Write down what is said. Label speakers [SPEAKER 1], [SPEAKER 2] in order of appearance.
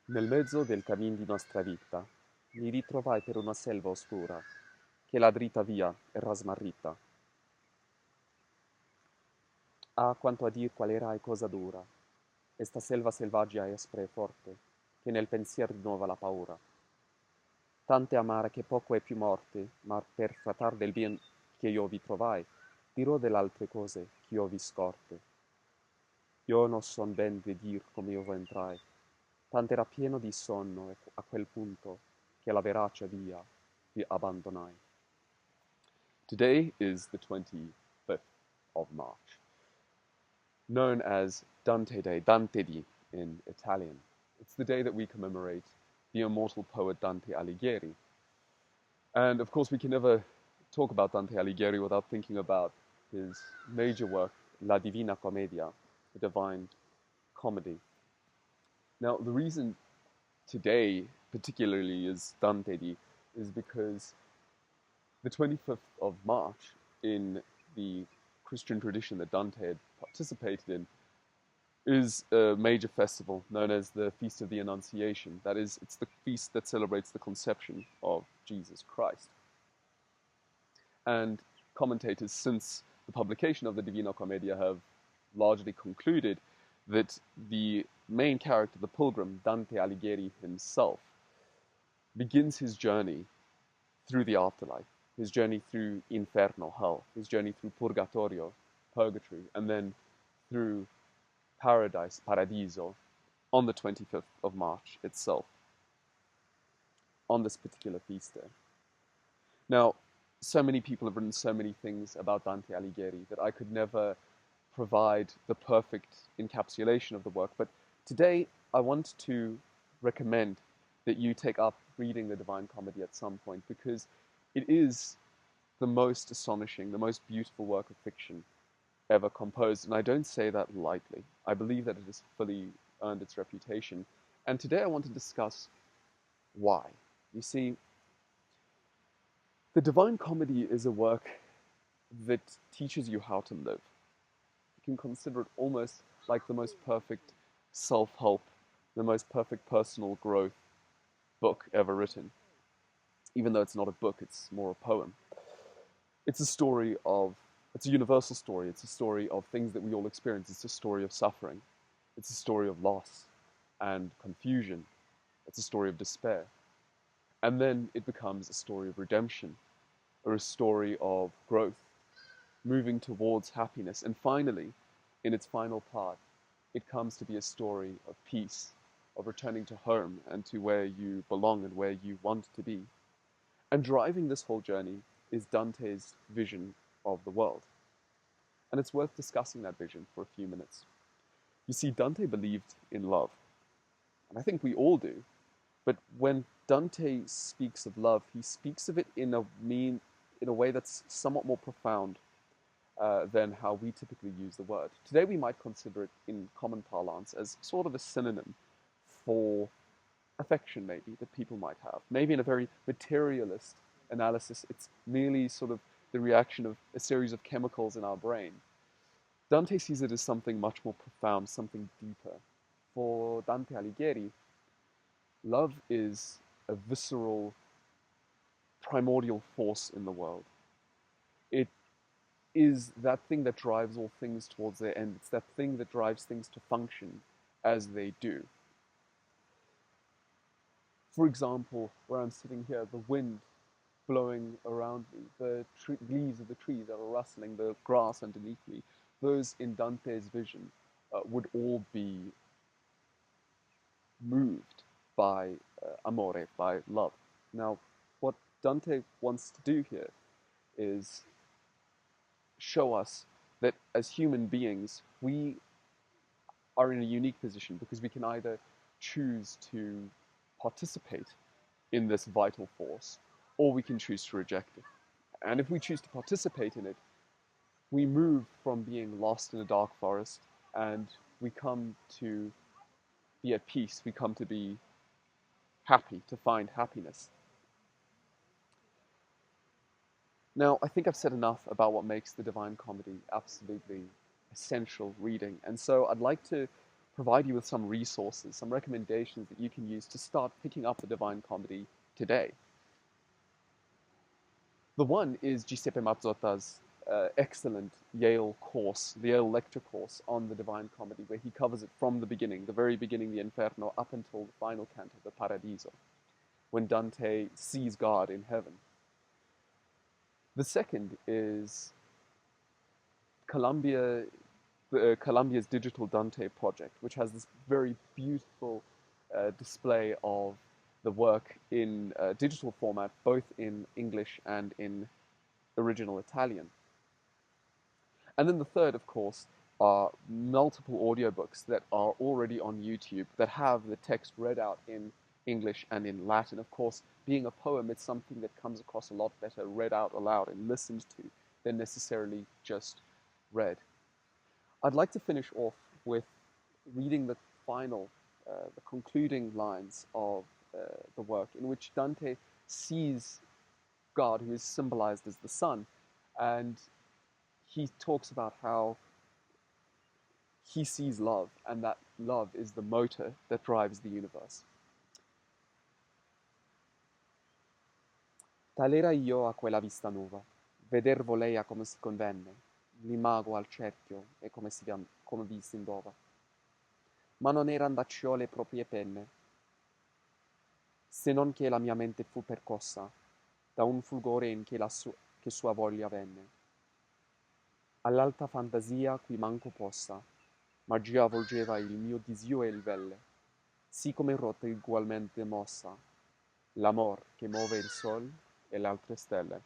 [SPEAKER 1] Nel mezzo del cammin di nostra vita mi ritrovai per una selva oscura che la dritta via era smarrita. Ah, quanto a dir qual era e cosa dura, esta selva selvaggia e aspra e forte, che nel pensier rinnova la paura. Tante amare che poco è più morte, ma per trattar del bien che io vi trovai, dirò delle altre cose che io vi scorte. Io non son ben di dir come io entrai, tant'era pieno di sonno e a quel punto che la verace via vi abbandonai. Today is the 25th of March, known as Dante Day, Dantedì in Italian. It's the day that we commemorate the immortal poet Dante Alighieri. And of course, we can never talk about Dante Alighieri without thinking about his major work, La Divina Commedia, the Divine Comedy. Now, the reason today particularly is Dantedì is because the 25th of March in the Christian tradition that Dante had participated in is a major festival known as the Feast of the Annunciation. That is, it's the feast that celebrates the conception of Jesus Christ. And commentators since the publication of the Divina Commedia have largely concluded that the main character, the pilgrim, Dante Alighieri himself, begins his journey through the afterlife, his journey through Inferno, hell, his journey through Purgatorio, purgatory, and then through paradise, paradiso, on the 25th of March itself, on this particular feast day. Now, so many people have written so many things about Dante Alighieri that I could never provide the perfect encapsulation of the work, but today I want to recommend that you take up reading the Divine Comedy at some point, because it is the most astonishing, the most beautiful work of fiction ever composed, and I don't say that lightly. I believe that it has fully earned its reputation, and today I want to discuss why. You see, the Divine Comedy is a work that teaches you how to live. You can consider it almost like the most perfect self-help, the most perfect personal growth book ever written. Even though it's not a book, it's more a poem. It's a universal story. It's a story of things that we all experience. It's a story of suffering. It's a story of loss and confusion. It's a story of despair. And then it becomes a story of redemption, or a story of growth, moving towards happiness. And finally, in its final part, it comes to be a story of peace, of returning to home and to where you belong and where you want to be. And driving this whole journey is Dante's vision of the world. And it's worth discussing that vision for a few minutes. You see, Dante believed in love. And I think we all do. But when Dante speaks of love, he speaks of it in a way that's somewhat more profound than how we typically use the word. Today we might consider it in common parlance as sort of a synonym for affection, maybe, that people might have. Maybe in a very materialist analysis, it's merely sort of the reaction of a series of chemicals in our brain. Dante sees it as something much more profound, something deeper. For Dante Alighieri, love is a visceral, primordial force in the world. It is that thing that drives all things towards their end. It's that thing that drives things to function as they do. For example, where I'm sitting here, the wind blowing around me, the leaves of the trees that are rustling, the grass underneath me, those in Dante's vision would all be moved by amore, by love. Now, what Dante wants to do here is show us that as human beings, we are in a unique position because we can either choose to participate in this vital force, or we can choose to reject it. And if we choose to participate in it, we move from being lost in a dark forest and we come to be at peace. We come to be happy, to find happiness. Now, I think I've said enough about what makes the Divine Comedy absolutely essential reading. And so I'd like to provide you with some resources, some recommendations that you can use to start picking up the Divine Comedy today. The one is Giuseppe Mazzotta's excellent Yale course, the Yale lecture course on the Divine Comedy, where he covers it from the beginning, the very beginning, the Inferno, up until the final canto, the Paradiso, when Dante sees God in heaven. The second is Columbia's Digital Dante project, which has this very beautiful display of the work in digital format, both in English and in original Italian. And then the third, of course, are multiple audiobooks that are already on YouTube that have the text read out in English and in Latin. Of course, being a poem, it's something that comes across a lot better read out aloud and listened to than necessarily just read. I'd like to finish off with reading the concluding lines of the work, in which Dante sees God, who is symbolized as the sun, and he talks about how he sees love, and that love is the motor that drives the universe. Tal era io a quella vista nuova, veder volea come si convenne, l'imago al cerchio e come vi si indova. Ma non eran d'acciò le proprie penne, se non che la mia mente fu percossa da un fulgore in che sua voglia venne. All'alta fantasia qui manco possa, magia volgeva il mio disio e il velle, sì come rotta igualmente mossa, l'amor che muove il sol e le altre stelle.